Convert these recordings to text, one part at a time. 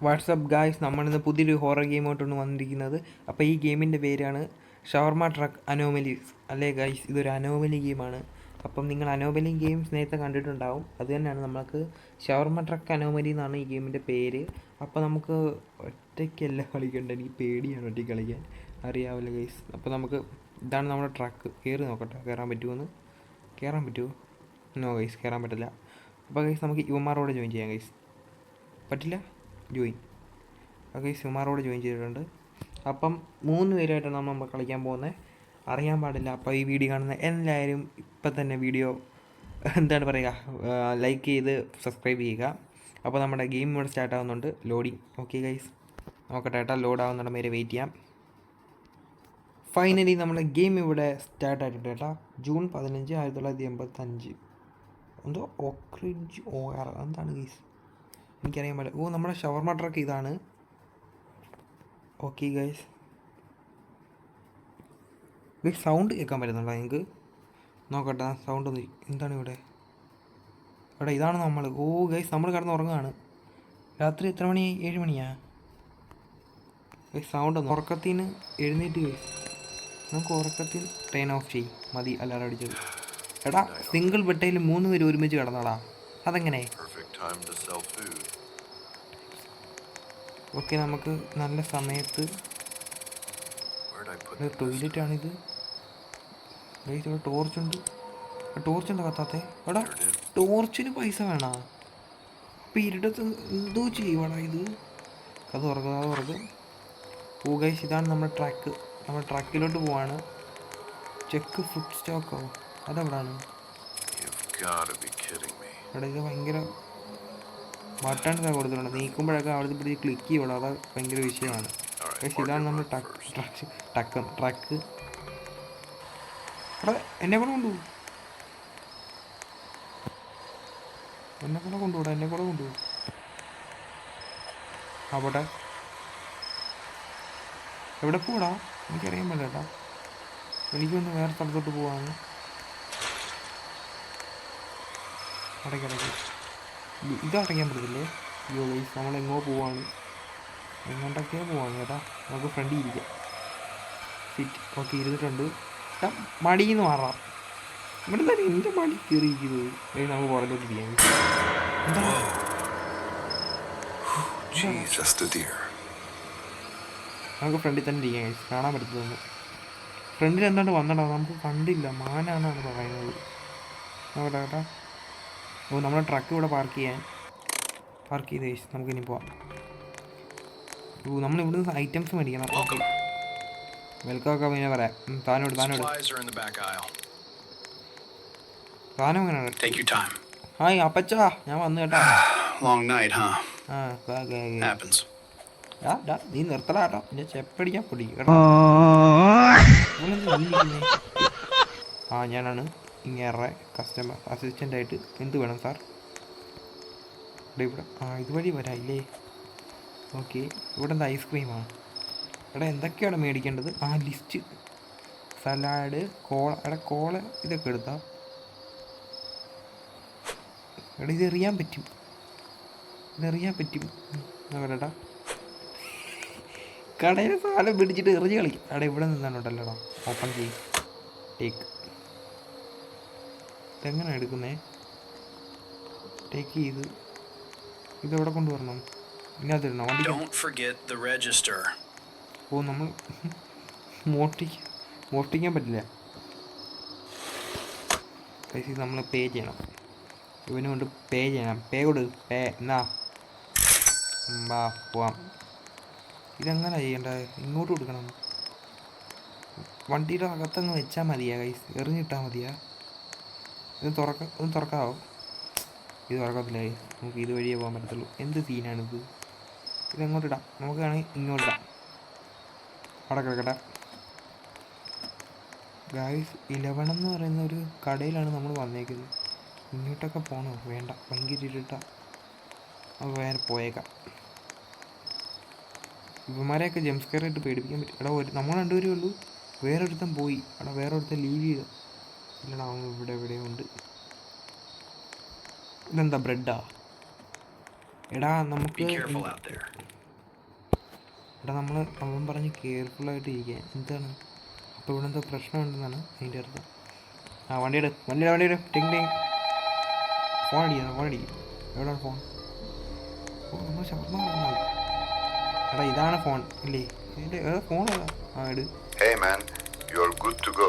WhatsApp guys, നമ്മളിന്ന് പുതിയൊരു horror ഗെയിമായിട്ടാണ് വന്നിരിക്കുന്നത്. അപ്പോൾ ഈ ഗെയിമിൻ്റെ പേരാണ് ഷവർമ ട്രക്ക് അനോമലീസ്. അല്ലേ ഗായ്സ്, ഇതൊരു അനോമലി ഗെയിമാണ്. അപ്പം നിങ്ങൾ അനോമലി ഗെയിംസ് നേരത്തെ കണ്ടിട്ടുണ്ടാവും. അത് തന്നെയാണ് നമുക്ക് ഷവർമ ട്രക്ക് അനോമലി എന്നാണ് ഈ ഗെയിമിൻ്റെ പേര്. അപ്പോൾ നമുക്ക് ഒറ്റയ്ക്കല്ല കളിക്കേണ്ടത്, എനിക്ക് പേടിയാണ് ഒറ്റയ്ക്ക് കളിക്കാൻ, അറിയാവില്ല ഗൈസ്. അപ്പോൾ നമുക്ക് ഇതാണ് നമ്മുടെ ട്രക്ക്. കയറി നോക്കട്ടെ, കയറാൻ പറ്റുമോ? നോ ഗൈസ്, കയറാൻ പറ്റില്ല. അപ്പോൾ ഗൈസ് നമുക്ക് ഇവന്മാരോടെ ജോയിൻ ചെയ്യാം ഗൈസ്. പറ്റില്ല, ജോയിൻ. ഓക്കെ, സുമാറോട് ജോയിൻ ചെയ്തിട്ടുണ്ട്. അപ്പം 3 പേരായിട്ടാണ് നമ്മൾ കളിക്കാൻ പോകുന്നത്. അറിയാൻ പാടില്ല. അപ്പോൾ ഈ വീഡിയോ കാണുന്ന എല്ലാവരും ഇപ്പം തന്നെ വീഡിയോ എന്താണ് പറയുക, ലൈക്ക് ചെയ്ത് സബ്സ്ക്രൈബ് ചെയ്യുക. അപ്പോൾ നമ്മുടെ ഗെയിം ഇവിടെ സ്റ്റാർട്ട് ആവുന്നുണ്ട്. ലോഡിങ്. ഓക്കെ ഗൈസ്, നോക്കട്ടെ ഏട്ടാ, ലോഡ് ആവുന്നുണ്ട്, വരെ വെയിറ്റ് ചെയ്യാം. ഫൈനലി നമ്മുടെ ഗെയിം ഇവിടെ സ്റ്റാർട്ട് ആയിട്ടുണ്ട് കേട്ടോ. ജൂൺ 15, 1985. എന്തോ ഓക്രിഡ്ജ് OR എന്താണ് ഗൈസ്, എനിക്കറിയാൻ പാടില്ല. നമ്മുടെ ഷവർമ ട്രക്ക് ഇതാണ്. ഓക്കെ ഗൈസ്, സൗണ്ട് കേൾക്കാൻ പറ്റുന്നുണ്ടോ നിങ്ങൾക്ക്? നോക്കട്ടെ സൗണ്ട് ഒന്ന്. എന്താണ് ഇവിടെ? ഇതാണ് നമ്മൾ. ഗൈസ്, നമ്മൾ കിടന്ന് ഉറങ്ങുകയാണ്. രാത്രി എത്ര മണിയായി? 7 മണിയാ ഗൈസ്. സൗണ്ട് ഒന്ന് ഉറക്കത്തിന് എഴുന്നേറ്റ് ഗൈസ്. നമുക്ക് ഉറക്കത്തിൽ ടേൺ ഓഫ് ചെയ്യും, മതി അലാറം അടിച്ചത്. എടാ, സിംഗിൾ ബെഡയിൽ 3 പേര് ഒരുമിച്ച് കിടന്നോടാ, അതെങ്ങനെ? ഓക്കെ, നമുക്ക് നല്ല സമയത്ത് ടോയ്ലറ്റാണിത്. ഇവിടെ ടോർച്ചുണ്ട് കത്താത്തെ. എടാ, ടോർച്ചിന് പൈസ വേണോ? അപ്പം ഇരുടത്ത് എന്തോ ചെയ്യുവാടാ ഇത്. അത് തുറക്കും. ഗൈസ്, ഇതാണ് നമ്മുടെ ട്രാക്ക്. നമ്മൾ ട്രക്കിലോട്ട് പോവാണ്. ചെക്ക് ഫുഡ് സ്റ്റോക്കോ, അതെവിടാണ്? എടാ, ഇത് ഭയങ്കര ബട്ടൺസ് കൊടുത്തിട്ടുണ്ട്. നീക്കുമ്പോഴൊക്കെ അവിടെ പിടിച്ച് ക്ലിക്ക് ചെയ്യണം, അത് ഭയങ്കര വിഷയമാണ്. പക്ഷേ ഇതാണ് നമ്മുടെ ട്രക്ക്. എടാ, എന്നെ കൂടെ കൊണ്ടുപോകും. അവിടെ എവിടെ പോടാ, എനിക്കറിയാൻ പറ്റില്ല കേട്ടോ. എനിക്കൊന്ന് വേറെ സ്ഥലത്തോട്ട് പോവാണ്. അടയ്ക്ക്. ഇത് അടയ്ക്കാൻ പറ്റത്തില്ലേ? അയ്യോ ഗൈസ്, നമ്മളെങ്ങോ പോവാണ്, എങ്ങോട്ടൊക്കെയോ പോവാണ് കേട്ടോ. നമുക്ക് ഫ്രണ്ടിൽ ഇരിക്കാം. സിറ്റ്. ഓക്കെ, ഇരുന്നിട്ടുണ്ട്. മടിയിൽ നിന്ന് മാറാം. ഇവിടെ തന്നെ എൻ്റെ മടി കയറിയിരിക്കുന്നത്. നമുക്ക് പുറത്തോട്ട് ഇരിക്കാം. എന്താ നമുക്ക് ഫ്രണ്ടിൽ തന്നെ ഇരിക്കാം ഗൈസ്, കാണാൻ പറ്റുന്നത്. ഫ്രണ്ടിൽ എന്താണ്ട് വന്നടാ, നമുക്ക് കണ്ടില്ല. മാനാണെന്നാണ് പറയുന്നത്. നോക്കട്ടെ കേട്ടോ. നമ്മുടെ ട്രക്ക് ഇവിടെ പാർക്ക് ചെയ്ത് ഗൈസ്, നമുക്കിനി പോവാം. നമ്മൾ ഇവിടുന്ന് ഐറ്റംസ് മേടിക്കണം. ഓക്കെ, വെൽക്കം ഒക്കെ പിന്നെ പറയാം. താനോട് താനം എങ്ങനെയാണ്? ഹായ് അപ്പച്ചാ, ഞാൻ വന്നു കേട്ടാ. നീ നിർത്തടാ കേട്ടോ, എൻ്റെ ചെപ്പടിക്കാൻ പൊടി കേട്ടോ. ഞാനാണ് ഇങ്ങേറെ കസ്റ്റമർ അസിസ്റ്റൻ്റായിട്ട്. എന്ത് വേണം സാർ? ഇവിടെ ഇതുവഴി വരാം. ഓക്കെ, ഇവിടെ എന്താ ഐസ്ക്രീമാണ്? എടാ, എന്തൊക്കെയാണ് മേടിക്കേണ്ടത്? ലിസ്റ്റ്. സലാഡ്, കോള ഇതൊക്കെ എടുത്താ. എടാ, ഇതെറിയാൻ പറ്റും. നോക്കട്ടെടാ, കടയിൽ സാധനം പിടിച്ചിട്ട് എറിഞ്ഞ് കളിക്കും. എടാ, ഇവിടെ നിന്നാണുണ്ടല്ലോടാ. ഓപ്പൺ ചെയ്യും, ടേക്ക്. ഇതെങ്ങനെ എടുക്കുന്നേ? ടേക്ക് ചെയ്ത് ഇതെവിടെ കൊണ്ടുവരണം? ഇതിനകത്തിടണം. നമ്മൾ മോഷ്ടിക്കാൻ പറ്റില്ല. പൈസ നമ്മൾ പേ ചെയ്യണം. ഇവന് കൊണ്ട് പേ ചെയ്യണം. പേ എന്നാ പോവാം. ഇതെങ്ങനെ ചെയ്യേണ്ടത്? ഇങ്ങോട്ട് കൊടുക്കണം. വണ്ടിയുടെ അകത്തങ്ങ് വെച്ചാൽ മതിയാ ഗൈസ്, എറിഞ്ഞിട്ടാൽ മതിയാ. ഒന്ന് തുറക്കാവോ? ഇത് തുറക്കത്തില്ല ഗൈസ്, നമുക്ക് ഇത് വഴിയേ പോകാൻ പറ്റത്തുള്ളൂ. എന്ത് സീനാണിത്? ഇതെങ്ങോട്ടിടാം? നമുക്ക് വേണമെങ്കിൽ ഇങ്ങോട്ടിടാം. അവിടെ കിടക്കട്ടെ ഗൈസ്. 11 എന്ന് പറയുന്ന ഒരു കടയിലാണ് നമ്മൾ വന്നേക്കുന്നത്. ഇങ്ങോട്ടൊക്കെ പോകണോ? വേണ്ട, ഭയങ്കര ഇരുട്ടാ. നമുക്ക് വേറെ പോയേക്കാം. ഇവന്മാരെയൊക്കെ ജംസ്കെയറായിട്ട് പേടിപ്പിക്കാൻ പറ്റും. എടാ, നമ്മൾ 2 പേരേ ഉള്ളൂ. വേറൊരുത്തൻ പോയി. എടാ, വേറൊരുത്തൻ ലീവ് ചെയ്തു. ഇല്ലടാ, അവൻ എവിടെയുണ്ട്. ഇതെന്താ ബ്രെഡാ? എടാ, നമുക്ക് എടാ അവൻ പറഞ്ഞ് കെയർഫുള്ളായിട്ട് ഇരിക്കാൻ എന്താണ്? അപ്പോൾ ഇവിടെ എന്തോ പ്രശ്നമുണ്ടെന്നാണ് അതിൻ്റെ അർത്ഥം. ആ വണ്ടിയുടെ ടിങ് ടിങ്. ഫോൺ അടിക്കും. എവിടെയാണ് ഫോൺ? ഓ നമ്മൾ ഷവർമ്മ കാണുന്നുണ്ട്. എടാ ഇതാണ് ഫോൺ ഇല്ലേ? ഇതിൻ്റെ ഫോൺ ഏതാ? ആ ഇട്. Hey man, you're good to go.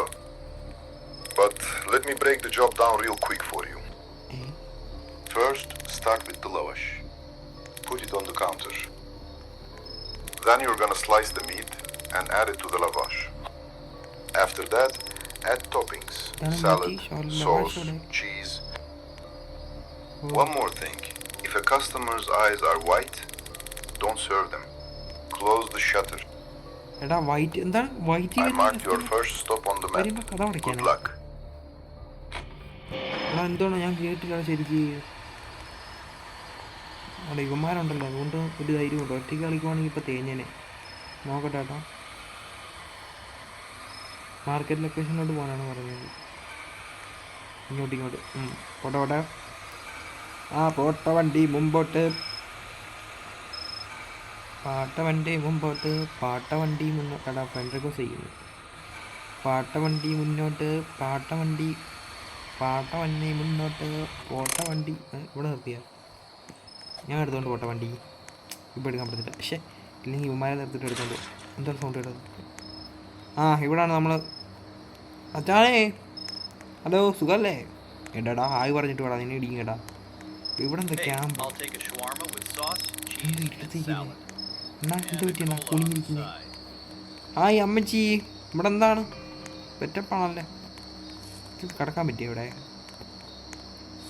But let me break the job down real quick for you. First, start with the lavash. Put it on the counter. Then you're gonna slice the meat and add it to the lavash. After that, add toppings, salad, sauce, cheese. One more thing. If a customer's eyes are white, don't serve them. Close the shutter. എടാ white എന്താണ് white? I marked your first stop on the map. Good luck. എടാ എന്താണ് ഞാൻ കേട്ടില്ല ശരിക്ക്. അവിടെ ഇവന്മാരുണ്ടല്ലോ അതുകൊണ്ട് ഒരു ധൈര്യമുണ്ട്. ഒറ്റയ്ക്ക് കളിക്കുവാണെങ്കിൽ ഇപ്പോൾ തേഞ്ഞേനെ. നോക്കട്ടെ കേട്ടോ. മാർക്കറ്റ് ലൊക്കേഷനിലോട്ട് പോകാനാണ് പറഞ്ഞത്. ഇങ്ങോട്ട് പോട്ടെ. ആ പോട്ട വണ്ടി മുമ്പോട്ട്. പാട്ട വണ്ടി മുന്നോട്ടാ. ഫ്രണ്ട് റിക്വസ്റ്റ് ചെയ്യുന്നു. പാട്ട വണ്ടി മുന്നോട്ട്. പാട്ട വണ്ടി മുന്നോട്ട്. പോട്ട വണ്ടി ഇവിടെ നിർത്തിയ ഞാൻ എടുത്തോണ്ട് പോട്ട വണ്ടി. ഇപ്പോൾ എടുക്കാൻ പറ്റത്തില്ല. പക്ഷേ ഇല്ലെങ്കിൽ ഇവന്മാരെ നിർത്തിയിട്ട് എടുത്തോണ്ട്. എന്താണ് സൗണ്ട് കേട്ടത്? ആ ഇവിടാണ് നമ്മൾ. അച്ഛാണേ ഹലോ സുഖമല്ലേ? എടാടാ ഹായ് പറഞ്ഞിട്ട് വേടാ നിന്നെ ഇടിക്കും കേട്ടാ. ഇവിടെ എന്താ ക്യാമ്പ്? എന്നാ എന്ത് പറ്റിയെന്നാ കുളിഞ്ഞിരിക്കുന്നേ? ഹായ് അമ്മച്ചി, ഇവിടെ എന്താണ് സെറ്റപ്പാണല്ലേ? കിടക്കാൻ പറ്റിയ ഇവിടെ?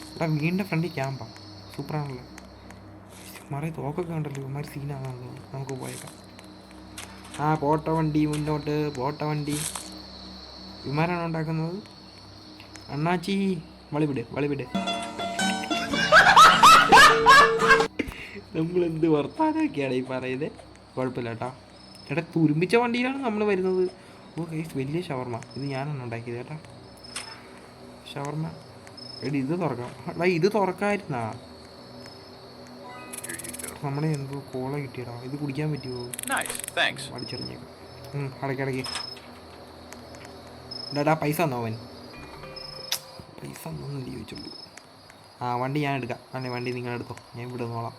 ഇവിടെ വീടിൻ്റെ ഫ്രണ്ടിൽ ക്യാമ്പാ. സൂപ്പറാണല്ലോ. മറിയ തോക്കൊക്കെ ഉണ്ടല്ലോ. ഇവന്മാർ സീനാണല്ലോ. നമുക്ക് പോയേക്കാം. ആ പോട്ട വണ്ടി മുന്നോട്ട്. പോട്ട വണ്ടി ഇവന്മാരാണ് ഉണ്ടാക്കുന്നത്. അണ്ണാച്ചി വളിവിട്. നമ്മളെന്ത് വർത്താനൊക്കെയാണ് ഈ പറയുന്നത്? കുഴപ്പമില്ല കേട്ടോ. ചേട്ടാ തുരുമ്പിച്ച വണ്ടിയിലാണ് നമ്മൾ വരുന്നത്. ഓ ഗൈസ് വലിയ ഷവർമ്മ. ഇത് ഞാനാണ് ഉണ്ടാക്കിയത് ചേട്ടാ. ഷവർമ്മ എടി ഇത് തുറക്കാം. എടാ ഇത് തുറക്കായിരുന്നാ? നമ്മളെ എന്തോ കോള കിട്ടിയടാ. ഇത് കുടിക്കാൻ പറ്റുമോ? അടിച്ചെറിഞ്ഞേക്കാം. അടയ്ക്കടയ്ക്ക്. ഡാ പൈസ തന്നോ അവൻ? പൈസ ഒന്നും ചോദിച്ചുള്ളൂ. ആ വണ്ടി ഞാൻ എടുക്കാം. അല്ലേ വണ്ടി നിങ്ങളെടുത്തോ, ഞാൻ ഇവിടെ നിന്നോളാം.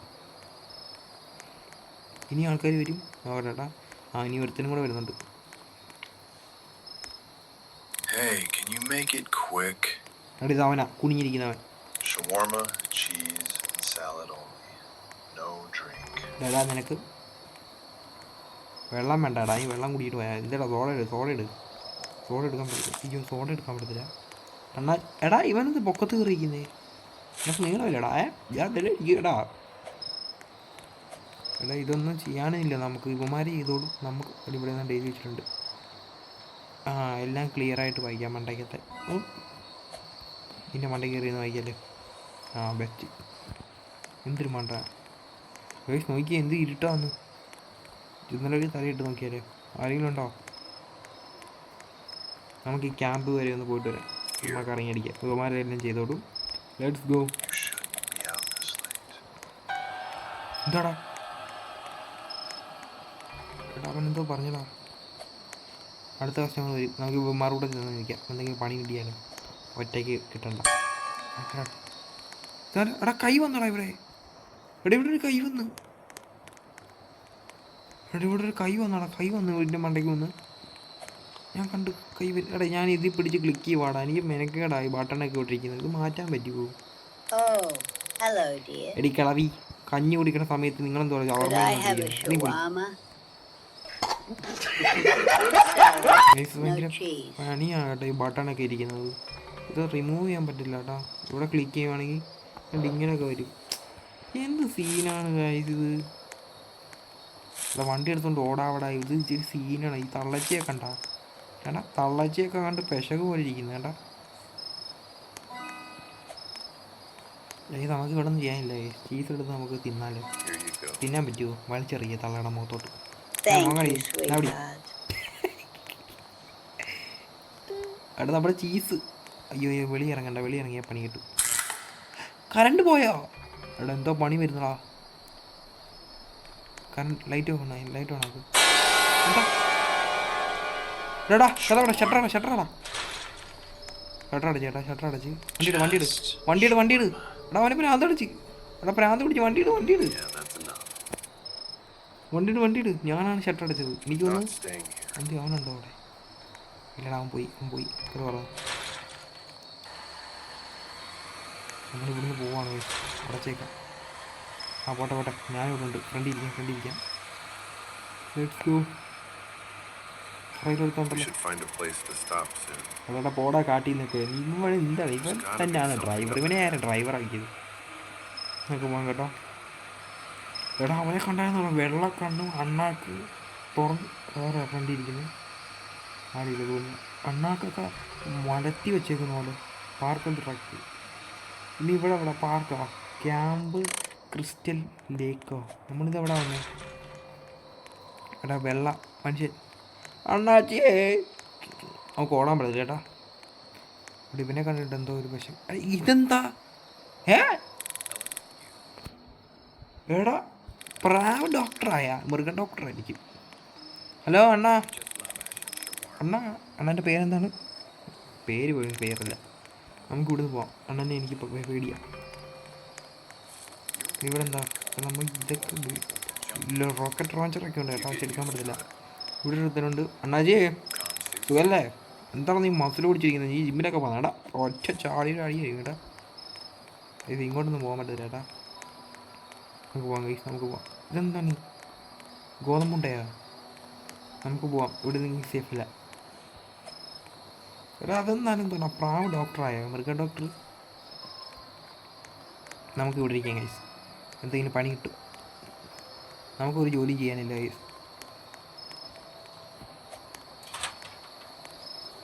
ഇനി ആൾക്കാർ വരും നോക്കട്ടെട്ടാ. ആ ഇനി ഒരുത്തനും കൂടെ വരുന്നുണ്ട്. എടാ ഇത് അവനാ കുനിഞ്ഞിരിക്കുന്നവൻ. എടാ നിനക്ക് വെള്ളം വേണ്ടടാ. ഈ വെള്ളം കുടിയിട്ട് പോയാൽ എന്താടാ? സോഡ എടുക്കാൻ പറ്റില്ല. അയ്യോ സോഡ എടുക്കാൻ പറ്റത്തില്ല. എന്നാ എടാ ഇവനെന്ത് പൊക്കത്ത് കയറിയിരിക്കുന്നേ? എനിക്ക് നീളമില്ലടാ. ഇരിക്കടാ. എടാ ഇതൊന്നും ചെയ്യാനില്ല നമുക്ക്. ഇവന്മാർ ചെയ്തോളൂ. നമുക്ക് ഇവിടെ നിന്ന് ഡെയിലി വെച്ചിട്ടുണ്ട്. ആ എല്ലാം ക്ലിയറായിട്ട് വായിക്കാം. മണ്ടയ്ക്കത്തെ പിന്നെ മണ്ടയ്ക്ക് കയറിയെന്ന് വായിക്കല്ലേ. ആ ബെസ്റ്റ്. എന്തൊരു മണ്ട വയസ്സ് നോക്കിയാൽ എന്ത് ഇരുട്ടാന്ന്. ഇന്നലെ ഒരു തലയിട്ട് നോക്കിയാലേ ആരെങ്കിലും ഉണ്ടോ? നമുക്ക് ഈ ക്യാമ്പ് വരെ ഒന്ന് പോയിട്ട് വരാം. നമുക്ക് ഇറങ്ങിയടിക്കാം. ഇവന്മാരെല്ലാം ചെയ്തോടും. Let's go. എന്താടാ എടാ അവനെന്തോ പറഞ്ഞടാ. അടുത്ത കസ്റ്റമർ വരും. നമുക്ക് ഇവന്മാർ കൂടെ ചെന്ന് നിൽക്കാം. എന്തെങ്കിലും പണി കിട്ടിയാലും ഒറ്റയ്ക്ക് കിട്ടണ്ട. എടാ കൈ വന്നടാ ഇവിടെ. ഇവിടെ ഒരു കൈ വന്നു. ഇവിടെ ഒരു കൈ വന്നടാ. കൈ വന്നു വീടിൻ്റെ മണ്ടയ്ക്ക് വന്ന്. ഞാൻ കണ്ടു കൈ. എടാ ഞാൻ ഇതിൽ പിടിച്ച് ക്ലിക്ക് ചെയ്യുവാടാ. എനിക്ക് മെനക്കേടായി ബട്ടണൊക്കെ ഇട്ടിരിക്കുന്നത്. ഇത് മാറ്റാൻ പറ്റുമോ? എടി കിളവി കഞ്ഞി കുടിക്കുന്ന സമയത്ത് നിങ്ങളെന്തോ ഭയങ്കര പണിയാകട്ടെ ഈ ബട്ടണൊക്കെ ഇരിക്കുന്നത്. ഇത് റിമൂവ് ചെയ്യാൻ പറ്റില്ല കേട്ടോ. ഇവിടെ ക്ലിക്ക് ചെയ്യുവാണെങ്കിൽ ഇങ്ങനെയൊക്കെ വരും. എന്ത് സീനാണ് ഗൈസ് ഇത്. ഇവിടെ വണ്ടി എടുത്തോണ്ട് ഓടാവടാ. ഇത് ഇച്ചിരി സീനാണ്. ഈ തള്ളച്ചിയൊക്കെ കണ്ടാ ഏട്ടാ? തള്ളച്ചിയൊക്കെ കണ്ട് പെശക് പോലെ ഇരിക്കുന്നത് കേട്ടാ. നമുക്ക് ഇവിടെ ഒന്നും ചെയ്യാനില്ല. ചീസ് എടുത്ത് നമുക്ക് തിന്നാലോ. തിന്നാൻ പറ്റുമോ? വലിച്ചെറിയ തള്ളയുടെ മുഖത്തോട്ട്. അവിടെ നമ്മുടെ ചീസ്. അയ്യോ വെളി ഇറങ്ങണ്ട. വെളി ഇറങ്ങിയാൽ പണി കിട്ടും. കറണ്ട് പോയോ? അവിടെ എന്തോ പണി വരുന്നടാ. കറണ്ട് ലൈറ്റ് ഓണായി. ലൈറ്റ് ഓണാക്കും. എന്താ എടാ ഷട്ടറാടാ ഷട്ടറാടാ ഷട്ടറാടാ ഷട്ടറടച്ച് ചേട്ടാ ഷട്ടറടച്ച് വണ്ടിയിട് എടാ അവനെ ഭ്രാന്തടിച്ച് എടാ ഭ്രാന്ത് പിടിച്ച് വണ്ടിയിട് ഞാനാണ് ഷട്ടറടച്ചത് എനിക്ക് തോന്നുന്നു വണ്ടി അവനുണ്ടോ അവിടെ ഇല്ലടാ അവൻ പോയി ഇത് പറഞ്ഞു നമ്മളിവിടുന്ന് പോവാണ് അടച്ചേക്കാം ആ പോട്ടെ ഞാനിവിടെ ഉണ്ട് ഫ്രണ്ടിൽ ഇരിക്കാം ലെറ്റ്സ് ഗോ അതോടെ പോടാ കാട്ടി നിൽക്കുക ഇവൻ എന്താണ് ഇവൻ തന്നെയാണ് ഡ്രൈവർ ഇവനെ ആരും ഡ്രൈവറാക്കിയത് എന്നൊക്കെ പോകാൻ കേട്ടോ എടാ അവനെ കണ്ടായിരുന്നു വെള്ള കണ്ണും അണ്ണാക്ക് തുറന്ന് വേറെ കണ്ടിരിക്കുന്നു ആടില്ല തോന്നുന്നു അണ്ണാക്കൊക്കെ മലത്തി വെച്ചേക്കുന്ന പോലെ പാർക്ക് ട്രക്ക് ഇനി ഇവിടെ പാർക്കാ ക്യാമ്പ് ക്രിസ്റ്റൽ ലേക്കോ നമ്മളിത് എവിടെ വന്നേ എടാ വെള്ള മനുഷ്യൻ അണ്ണാച്ചിയേ നമുക്ക് ഓടാൻ പറ്റില്ല ചേട്ടാ ഇവിടെ ഇവനെ കണ്ടിട്ട് എന്തോ ഒരു പക്ഷേ ഇതെന്താ എടാ പ്രാവ് ഡോക്ടറായ മൃഗ ഡോക്ടറായിരിക്കും ഹലോ അണ്ണൻ്റെ പേരെന്താണ് പേരില്ല നമുക്ക് ഇവിടുന്ന് പോവാം അണ്ണനെ എനിക്ക് പേടിയാണ് ഇവിടെ എന്താ നമ്മൾ ഇതൊക്കെ റോക്കറ്റ് ലോഞ്ചറൊക്കെ ഉണ്ട് കേട്ടോ പക്ഷെ എടുക്കാൻ പറ്റത്തില്ല ഇവിടെ ഒരുത്തനുണ്ട് അണ്ണാജിയേ സുഖല്ലേ എന്താണ് നീ മസിൽ പിടിച്ചിരിക്കുന്നത് നീ ജിമ്മിലൊക്കെ പോകണം ഒറ്റ ചാടിയുടെ അടിയായിരിക്കും കേട്ടാ ഇത് ഇങ്ങോട്ടൊന്നും പോകാൻ പറ്റില്ല ചേട്ടാ നമുക്ക് പോവാം ഇതെന്താണ് ഗോതമ്പുണ്ടയാ നമുക്ക് പോവാം ഇവിടെ നിന്ന് സേഫില്ല എടാ അതെന്തായാലും തോന്നാ പ്രാവ് ഡോക്ടറായ മൃഗ ഡോക്ടർ നമുക്ക് ഇവിടെ ഇരിക്കാം ഗൈസ് എന്തെങ്കിലും പണി കിട്ടും നമുക്കൊരു ജോലി ചെയ്യാനില്ല ഗൈസ്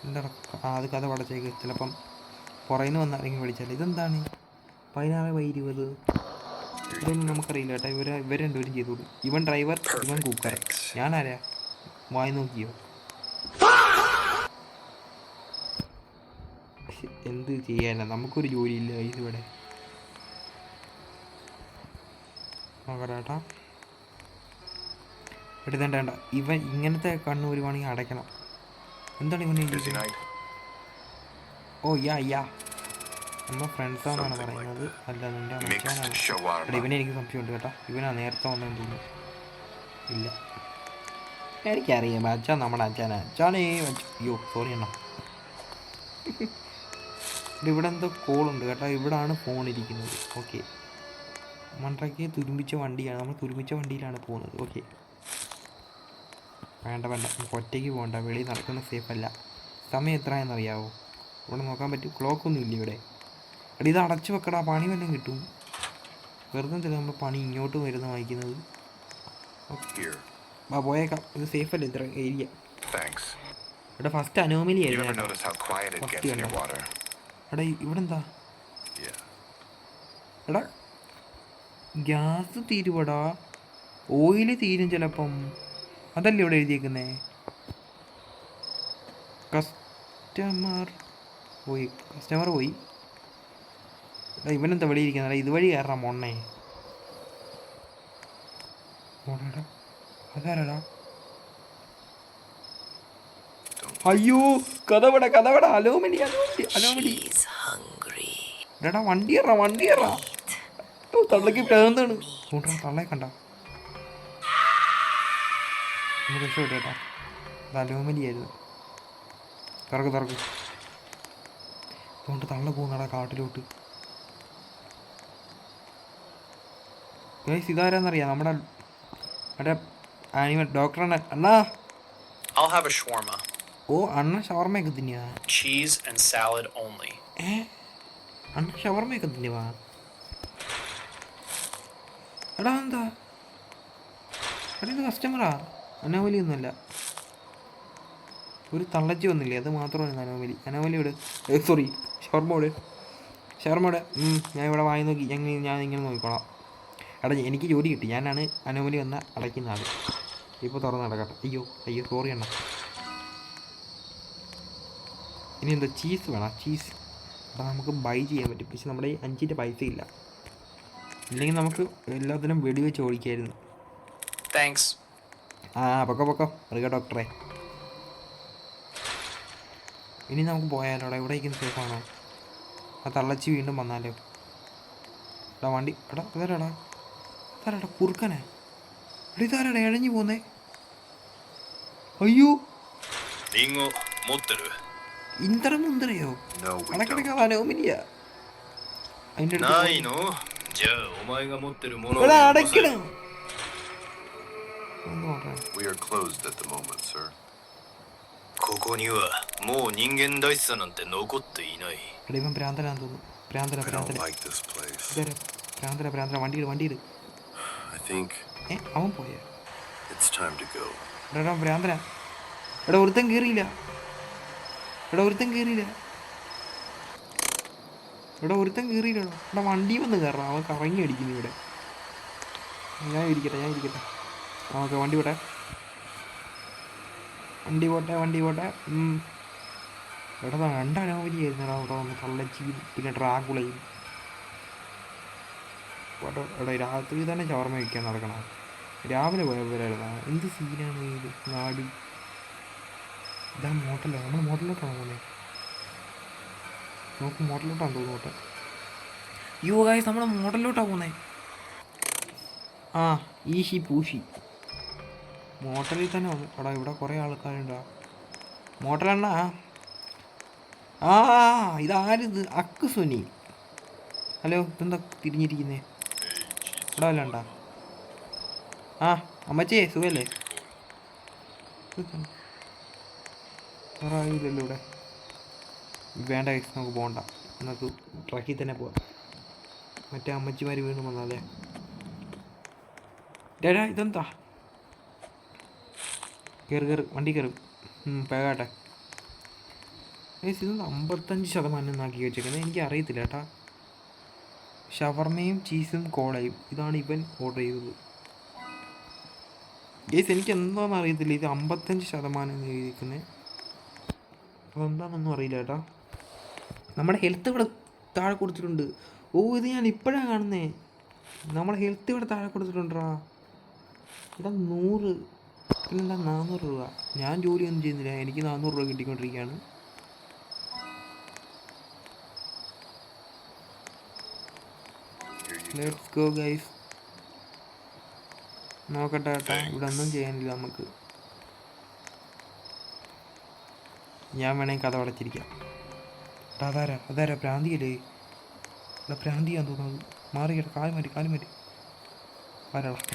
എന്താ അത് കഥ പടച്ചേക്ക് ചിലപ്പം പുറയുന്ന വന്നാരെങ്കിലും വിളിച്ചാൽ ഇതെന്താണ് 16/20 ഇതൊന്നും നമുക്കറിയില്ല കേട്ടോ ഇവർ രണ്ടുപേരും ചെയ്തോളൂ ഇവൻ ഡ്രൈവർ ഇവൻ കുക്കർ ഞാനാരാ വായി നോക്കിയോ എന്ത് ചെയ്യാനാ നമുക്കൊരു ജോലിയില്ല ഇതിവിടെ നോക്കട്ടാ എടുത്തേണ്ട ഇവൻ ഇങ്ങനത്തെ കണ്ണ് വരുവാണെങ്കിൽ അടയ്ക്കണം എന്താണ് ഇവൻ ഓ യാ നമ്മുടെ ഫ്രണ്ട്സാണെന്നാണ് പറയുന്നത് അല്ല നിൻ്റെ മച്ചാനാണ് ഇവനെ എനിക്ക് സംശയമുണ്ട് കേട്ടോ ഇവനാ നേരത്തെ വന്നെന്ന് തോന്നുന്നു ഇല്ല എനിക്കറിയാം അച്ഛൻ നമ്മുടെ അച്ഛനാണേ അയ്യോ സോറി അണ്ണാ ഇവിടെ എന്തോ കോളുണ്ട് കേട്ടോ ഇവിടാണ് ഫോൺ ഇരിക്കുന്നത് ഓക്കെ മണ്ടയ്ക്ക് തുരുമ്പിച്ച വണ്ടിയാണ് നമ്മൾ തുരുമ്പിച്ച വണ്ടിയിലാണ് പോകുന്നത് ഓക്കെ വേണ്ട നമുക്ക് ഒറ്റയ്ക്ക് പോകണ്ട വെളിയിൽ നടക്കുന്ന സേഫ് അല്ല സമയം എത്രയെന്നറിയാവോ ഇവിടെ നോക്കാൻ പറ്റും ക്ലോക്കൊന്നും ഇല്ല ഇവിടെ എടാ ഇത് അടച്ചു വെക്കടാ പണി വല്ലതും കിട്ടും വെറുതെ എന്തിനാ നമ്മൾ പണി ഇങ്ങോട്ട് വരുന്ന വായിക്കുന്നത് പോയേക്കാം ഇത് സേഫ് അല്ലേ ഇത്ര ഏരിയ ഇവിടെ ഫസ്റ്റ് അനോമലി ആയിരുന്നു ഫസ്റ്റ് കണ്ടോ എടാ ഇവിടെ എന്താ എടാ ഗ്യാസ് തീരുവടാ ഓയിൽ തീരും ചിലപ്പം അതല്ലേ ഇവിടെ എഴുതിയേക്കുന്നേ കസ്റ്റമർ പോയി എടാ ഇവനെന്താ വെളിയിരിക്കുന്നടാ ഇതുവഴി കയറാം മൊണ്ണേ മോണേടാ അതാരടാ അയ്യോ കഥവട അലോമലി എടാ വണ്ടിയറാ തള്ളക്ക് പ്രാന്താണ് തള്ളയെ കണ്ട രക്ഷപ്പെട്ടേട്ടാ അത് അലോമലിയായിരുന്നു തുറക്ക് അതുകൊണ്ട് തള്ള പോകുന്നടാ കാട്ടിലോട്ട് ഇതാരാന്നറിയാം നമ്മുടെ ആനിമൽ ഡോക്ടറാണ് അണ്ണാ ഓ അണ്ണ ഷവർമയൊക്കെ തിന്നിയാ അണ്ണ ഷവർമയൊക്കെ തിന്നുവാ എടാ എന്താ എടാ ഇത് കസ്റ്റമറാ അനോമലി ഒന്നുമല്ല ഒരു തള്ളച്ചി വന്നില്ലേ അത് മാത്രമാണ് അനോമലി ഇവിടെ സോറി ഷവർമ ഞാൻ ഇവിടെ വായി നോക്കി ഞാൻ ഇങ്ങനെ നോക്കിക്കോളാം എടാ എനിക്ക് ജോലി കിട്ടി ഞാനാണ് അനോമലി വന്ന അടയ്ക്കുന്ന ആൾ ഇപ്പോൾ തുറന്ന് നടക്കട്ടെ അയ്യോ സോറി അണ്ണ ഇനി എന്താ ചീസ് വേണം ചീസ് എടാ നമുക്ക് ബൈ ചെയ്യാൻ പറ്റും പക്ഷെ നമ്മുടെ 5 പൈസ ഇല്ല ഇല്ലെങ്കിൽ നമുക്ക് എല്ലാത്തിനും വെടിവെച്ച് ഓടിക്കായിരുന്നു ആ പൊക്കോ മൃഗ ഡോക്ടറെ. ഇനി നമുക്ക് പോയാലോടാ, ഇവിടെ ഇരിക്കുന്ന സേഫാണോ? ആ തള്ളച്ചി വീണ്ടും വന്നാലോ? എടാ വണ്ടി എടാ ഇതാരാടാ കുറുക്കനെ. എടാ ഇതാരാടാ ഇഴഞ്ഞു പോന്നേ? അയ്യോ ഇന്ദ്ര മുന്ദ്രയോ? അടക്കിടക്ക് അനോമിലിയ അതിൻ്റെ അടുത്ത് അടയ്ക്കണം. We are closed at the moment, sir. ここにはもう人間らしさなんて残っていない。 എടാ ഇവൻ ഭ്രാന്തനാന്ന് തോന്നുന്നു. I don't like this place. ഭ്രാന്തന വണ്ടിയിട്. I think അവൻ പോയ it's time to go. എടാ ഭ്രാന്തന. എടാ ഒരുത്തൻ കയറിയില്ല. എടാ വണ്ടി വന്ന് കയറാം. അവൻ കറങ്ങി അടിക്കുന്നു ഇവിടെ. ഞാൻ ഇരിക്കട്ടെ. ഓക്കെ വണ്ടി പോട്ടെ. എടാ രണ്ടനോമലിയായിരുന്നടാ അവിടെ വന്ന് കള്ളച്ചിയും പിന്നെ ഡ്രാഗുളയും. എടാ രാത്രി തന്നെ ഷവർമ വയ്ക്കാൻ നടക്കണം. രാവിലെ പോയവരായിരുന്ന എന്ത് സീനാണ് ഇത് നാട്. ഇതാ മോട്ടലാണ്. നമ്മൾ മോട്ടലിലോട്ടാണ് പോകുന്നത്. നമുക്ക് മോട്ടലിലോട്ടാണ് തോന്നുന്നു. യോ ഗായ്സ് നമ്മൾ മോട്ടലിലോട്ടാണ് പോകുന്നത്. ആ ഈശി പൂശി മോട്ടലിൽ തന്നെ വന്നു. എടാ ഇവിടെ കുറേ ആൾക്കാരുണ്ടോ? മോട്ടലെണ്ണ. ആ ഇതാരിത്? അക്ക് സുനി. ഹലോ ഇതെന്താ തിരിഞ്ഞിരിക്കുന്നേ? ഇവിടെ വല്ല ഉണ്ടാ? ആ അമ്മച്ചേ സുഖല്ലേ? ഇല്ലല്ലോ ഇവിടെ. വേണ്ട നമുക്ക് പോകണ്ട. നമുക്ക് ട്രക്കിൽ തന്നെ പോവാം. മറ്റേ അമ്മച്ചിമാർ വീണ്ടും വന്നാലേ. ഡേടാ ഇതെന്താ? കയറി വണ്ടി കയറും. പേകാട്ടെ. ഇതൊന്ന് 55% എന്നാക്കി വെച്ചേക്കുന്നത്. എനിക്ക് അറിയത്തില്ല കേട്ടാ. ഷവർമയും ചീസും കോളയും ഇതാണ് ഇവൻ ഓർഡർ ചെയ്തത്. ഗേസ് എനിക്ക് എന്താണെന്ന് അറിയത്തില്ല. ഇത് 55% എന്ന് എഴുതിയിരിക്കുന്നത്. അതെന്താണെന്നൊന്നും അറിയില്ല കേട്ടോ. നമ്മുടെ ഹെൽത്ത് ഇവിടെ താഴെ കൊടുത്തിട്ടുണ്ട്. ഓ ഇത് ഞാൻ ഇപ്പോഴാണ് കാണുന്നേ. നമ്മുടെ ഹെൽത്ത് ഇവിടെ താഴെ കൊടുത്തിട്ടുണ്ടാ. ഇവിടെ 100 പിന്നെന്താ 400 രൂപ. ഞാൻ ജോലിയൊന്നും ചെയ്യുന്നില്ല. എനിക്ക് 400 രൂപ കിട്ടിക്കൊണ്ടിരിക്കുകയാണ്. Let's go guys. നോക്കട്ടെ കേട്ടോ. ഇവിടെ ഒന്നും ചെയ്യാനില്ല നമുക്ക്. ഞാൻ വേണമെങ്കിൽ കഥ അടച്ചിരിക്കാം. അതാരാ ഭ്രാന്തിയല്ലേ? ഇവിടെ ഭ്രാന്തിയാന്ന് തോന്നുന്നത്. മാറിക്കട്ടെ. കാല് മാറ്റി.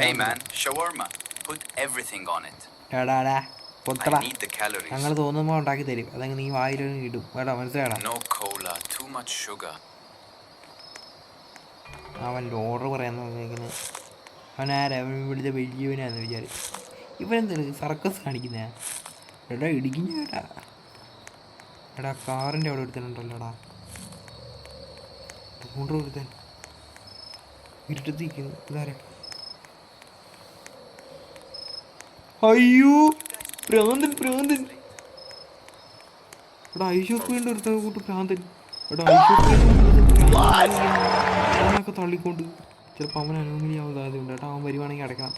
Hey man, shawarma. Put everything on it. പൊത്തടാ. I need the calories. ഞങ്ങൾ തോന്നുമ്പോൾ ഉണ്ടാക്കി തരും. അതങ്ങ് നീ വായിലും ഇടും. വേടാ മനസ്സിലാടാ. No cola, too much sugar. അവൻ ഓർഡർ പറയാൻ തോന്നിയിരിക്കുന്നത്. അവനാരാ? അവൻ ഇവിടുത്തെ വലിയവനാന്ന് വിചാരിച്ചു. ഇവനെന്താണ് സർക്കസ് കാണിക്കുന്നേ? എടാ ഇടിക്കുന്നേടാ. എടാ കാറിൻ്റെ അവിടെ എടുത്തിട്ടുണ്ടല്ലോടാ. ഓർഡർ കൊടുത്താൻ ഇരുട്ടത്തിരിക്കുന്നു. ഇതാരാ? അയ്യോ ഭ്രാന്തൻ. എടാ ഐശോക്ക് വേണ്ടി ഒരുത്ത കൂട്ട് ഭ്രാന്തൻ. എടാ ഐശോക്ക് തള്ളിക്കൊണ്ട് ചിലപ്പോൾ അവൻ അനോമലിയാവും സാധ്യതയുണ്ട് കേട്ടോ. അവൻ വരുവാണെങ്കിൽ അടയ്ക്കണം.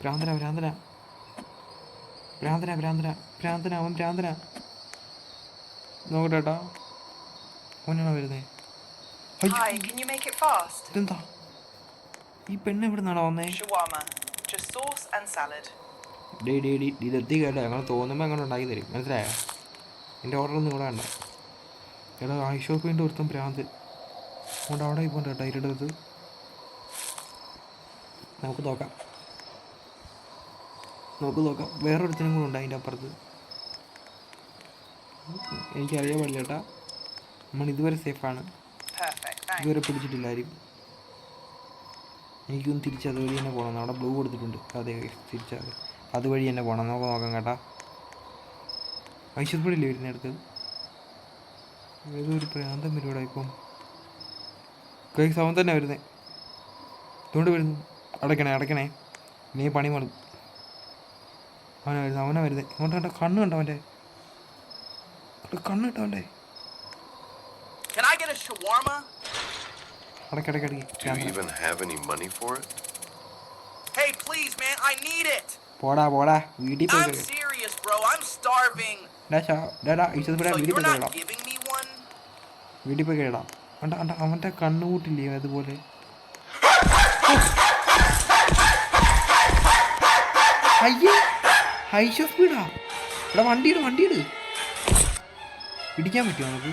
ഭ്രാന്തനാ അവൻ ഭ്രാന്തനാ. നോക്കട്ടെ കേട്ടോ. അവനാണോ വരുന്നേ? ഇതെന്താ? ഈ പെണ്ണ് എവിടെ നിന്നാണോ വന്നേ? ഇതെത്തി കേട്ടോ. ഞങ്ങൾ തോന്നുമ്പോൾ അങ്ങനെ ഉണ്ടാക്കി തരും. മനസ്സിലായോ? എൻ്റെ ഓർഡറൊന്നും ഇവിടെ വേണ്ട. എടാ ഐഷോക്ക് വേണ്ടി ഒരുത്തം ഭ്രാന്ത് അതുകൊണ്ട് അവിടെ പോകണ്ട കേട്ടോ. ഇരുടത്ത് നമുക്ക് നോക്കാം. വേറൊരുത്തനും കൂടെ ഉണ്ട് അതിൻ്റെ അപ്പുറത്ത്. എനിക്കറിയാൻ പാടില്ല കേട്ടാ. നമ്മൾ ഇതുവരെ സേഫാണ്. ഇതുവരെ പിടിച്ചിട്ടില്ല ആരും. എനിക്കൊന്ന് തിരിച്ച് അതുവഴി തന്നെ പോകണം. അവിടെ ബ്ലൂ കൊടുത്തിട്ടുണ്ട്. അതെ തിരിച്ചത് അതുവഴി തന്നെ പോകണം. നോക്കാം കേട്ടാ. ഐശ്വര്യപ്പെടില്ലേ വരുന്നടുത്ത്? ഏതോ ഒരു പ്രാന്തം വരുവാടാ ഇപ്പം. കൈക്ക് അവൻ തന്നെ വരുന്നേ. ഇതുകൊണ്ട് വരുന്നു. അടയ്ക്കണേ നീ പണി മാറും. അവനാ വരുന്നേ. ഇങ്ങോട്ട് കണ്ട കണ്ണ് കണ്ടോ അവൻ്റെ? കണ്ണ് കിട്ടോ അവൻ്റെ? Do you even have any money for it? Hey, please, man, I need it. പോടാ പോടാ വീട്ടിൽ പോയി I'm serious, bro. I'm starving. ഐശ്വസ് ഇവിടെ So വീട്ടിൽ you're പോയി not കേടാം. giving me one? വീട്ടിൽ പോയി കേടാം. അവൻ്റെ കണ്ണുകൂട്ടില്ലേ അതുപോലെ. അയ്യേ ഐശ്വസ് വീടാ. ഇവിടെ വണ്ടിയിട് ഇടിക്കാൻ പറ്റുമോ നമുക്ക്?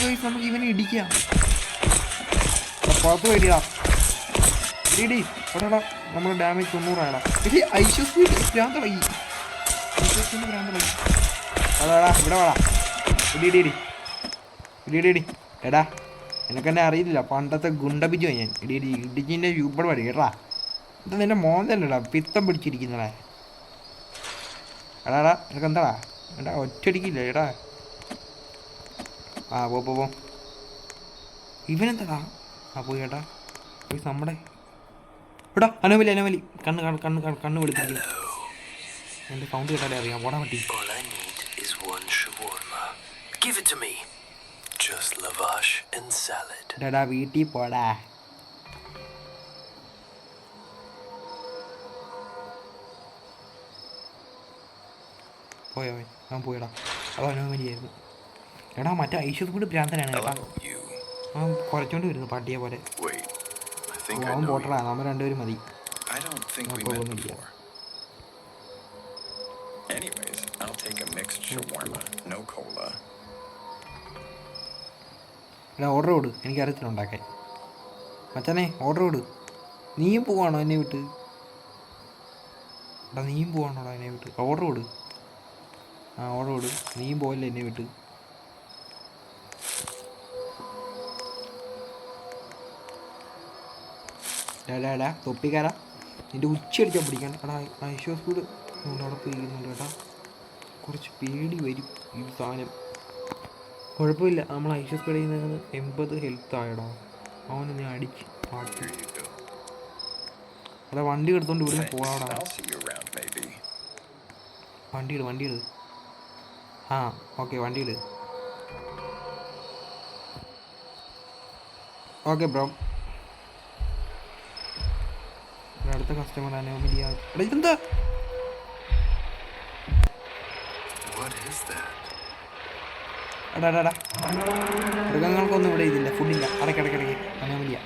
ഗൈസ് നമുക്ക് ഇവനെ ഇടിക്കാം. പുറത്ത് പോയിടാ ഇടി എടാ നമ്മൾ ഡാമേജ് 90 ആയടാ. ഇത് ഐശ്വസ് വീട് ഭ്രാന്തളി. അടാടാ ഇവിടെ വാടാ. ഇടി എടാ എനിക്കെന്നെ അറിയില്ല, പണ്ടത്തെ ഗുണ്ടബിജോ ഞാൻ. ഇടിച്ചിൻ്റെ ഇവിടെ പടി കേട്ടാ. ഇത് നിന്റെ മോൻ തന്നെടാ പിത്തം പിടിച്ചിരിക്കുന്നടാ. എടാ നിനക്ക് എന്താടാ എടാ ഒറ്റടിക്കില്ല എടാ. ആ പോ ഇവനെന്താടാ. പോയി കേട്ടാ നമ്മുടെ എടാ അനോമലി കണ്ണ് വെളുത്തിരിക്കും. എൻ്റെ സൗണ്ട് കേട്ടാലേ അറിയാം. പോടാൻ പറ്റി. All I need is one shawarma. Give it to me. Just lavash and salad. എടാ വീട്ടിൽ പോടാ. പോയോ അവൻ പോയടാ. അത് അനോമലിയായിരുന്നു. എടാ മറ്റേ ഐശ്വസ് കൂടി ഭ്രാന്തനാണ് കേട്ടാ. You. അവൻ കുറച്ചുകൊണ്ട് വരുന്നു പട്ടിയെ പോലെ. Wait. I think I അവൻ know പോട്ടടാ. you. നമ്മൾ രണ്ടുപേരും മതി. I don't think we I'll met go before. Anyways, I'll take a mixed shawarma. No cola. എടാ ഓർഡർ കൊടു. എനിക്കറിയത്തില്ല ഉണ്ടാക്കാൻ. മച്ചാനെ ഓർഡർ കൊടു. നീയും പോവാണോ എന്നെ വിട്ട്? എടാ നീയും പോവാണോടാ എന്നെ വിട്ട്? ഓർഡർ കൊടു. ഓർഡർ കൊടു. നീയും പോവല്ലേ എന്നെ വിട്ട്? ഡാ തൊപ്പിക്കാരാ നിൻ്റെ ഉച്ചയടിച്ചാൽ പിടിക്കണം. എടാ ഐശ്വസ് കൂട് അവിടെ പോയിരിക്കുന്നുണ്ട് കേട്ടാ. കുറച്ച് പേടി വരും ഈ സാധനം. കുഴപ്പമില്ല, നമ്മൾ ഐശ്വസ് കടയിൽ നിന്ന് 80 ഹെൽത്ത് ആയടാ. അവനെ ഞാൻ അടിച്ച് മാറ്റി. എടാ വണ്ടി എടുത്തോണ്ട് ഇവിടുന്ന് പോവാടാ. വണ്ടിയിട്. ആ ഓക്കെ വണ്ടിയിട്. Okay bro. അടുത്ത കസ്റ്റമർ അനോമലി. എടാ ഇതെന്താ? എടാ മൃഗങ്ങൾക്കൊന്നും ഇവിടെ ഇതില്ല, ഫുഡില്ല. അടയ്ക്കടയ്ക്കിടയ്ക്ക് അനോമലിയ.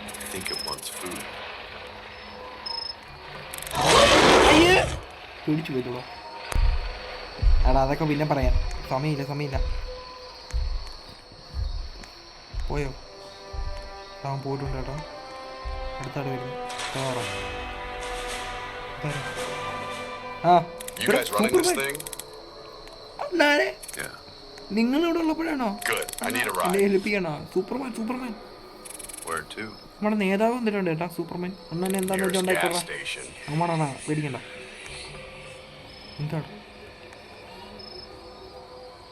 പിടിച്ചു പോയിട്ടുള്ളൂ. എടാ അതൊക്കെ പിന്നെ പറയാം. സമയമില്ല. പോയോ? അവൻ പോയിട്ടുണ്ട് കേട്ടോ. അടുത്താട് വരുന്നു. നിങ്ങളിവിടെ ഉള്ളപ്പോഴാണോ എന്നെ ഹെൽപ്പ് ചെയ്യണോ? സൂപ്പർമാൻ നമ്മുടെ നേതാവ് വന്നിട്ടുണ്ട് കേട്ടാ. സൂപ്പർമാൻ അണ്ണനെ എന്താണെന്ന് വെച്ചാൽ ഉണ്ടായിക്കോളാം. അമ്മണ പേടിക്കണ്ട. എന്താണ്